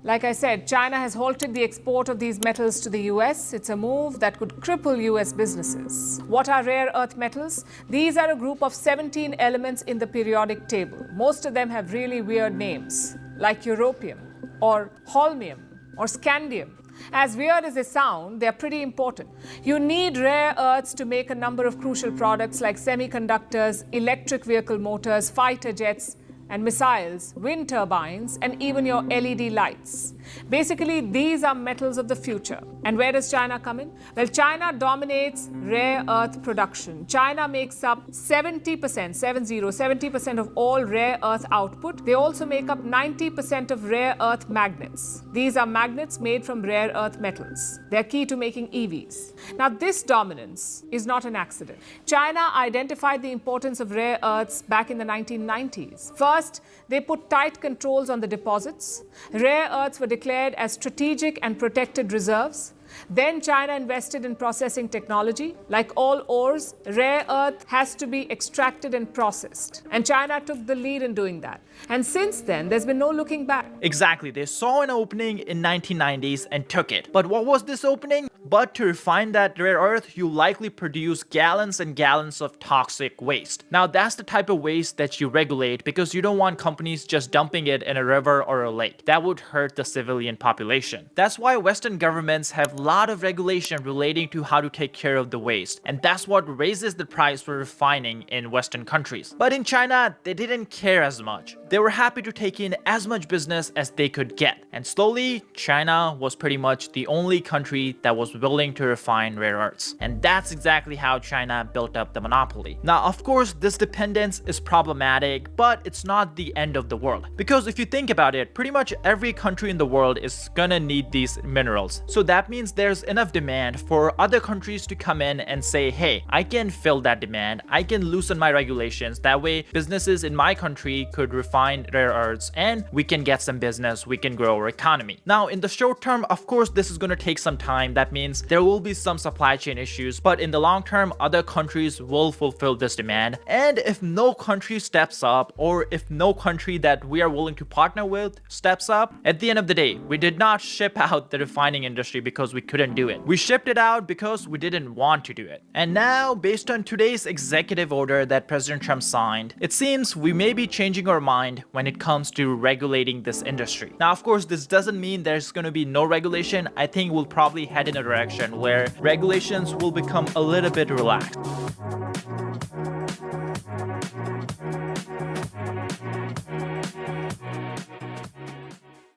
Like I said, China has halted the export of these metals to the US. It's a move that could cripple US businesses. What are rare earth metals? These are a group of 17 elements in the periodic table. Most of them have really weird names, like europium or holmium or scandium. As weird as they sound, they're pretty important. You need rare earths to make a number of crucial products like semiconductors, electric vehicle motors, fighter jets, and missiles, wind turbines, and even your LED lights. Basically, these are metals of the future. And where does China come in? Well, China dominates rare earth production. China makes up 70% of all rare earth output. They also make up 90% of rare earth magnets. These are magnets made from rare earth metals. They're key to making EVs. Now, this dominance is not an accident. China identified the importance of rare earths back in the 1990s. First, they put tight controls on the deposits. Rare earths were declared as strategic and protected reserves. Then China invested in processing technology. Like all ores, rare earth has to be extracted and processed. And China took the lead in doing that. And since then, there's been no looking back. Exactly, they saw an opening in 1990s and took it. But what was this opening? But to refine that rare earth, you likely produce gallons and gallons of toxic waste. Now that's the type of waste that you regulate because you don't want companies just dumping it in a river or a lake. That would hurt the civilian population. That's why Western governments have a lot of regulation relating to how to take care of the waste. And that's what raises the price for refining in Western countries. But in China, they didn't care as much. They were happy to take in as much business as they could get. And slowly, China was pretty much the only country that was willing to refine rare earths. And that's exactly how China built up the monopoly. Now, of course, this dependence is problematic, but it's not the end of the world. Because if you think about it, pretty much every country in the world is gonna need these minerals. So that means there's enough demand for other countries to come in and say, hey, I can fill that demand. I can loosen my regulations. That way, businesses in my country could refine rare earths and we can get some business, we can grow our economy. Now, in the short term, of course, this is gonna take some time. That means there will be some supply chain issues, but in the long term, other countries will fulfill this demand. And if no country steps up, or if no country that we are willing to partner with steps up, at the end of the day, we did not ship out the refining industry because we couldn't do it. We shipped it out because we didn't want to do it. And now, based on today's executive order that President Trump signed, it seems we may be changing our mind when it comes to regulating this industry. Now, of course, this doesn't mean there's going to be no regulation. I think we'll probably head in a direction where regulations will become a little bit relaxed.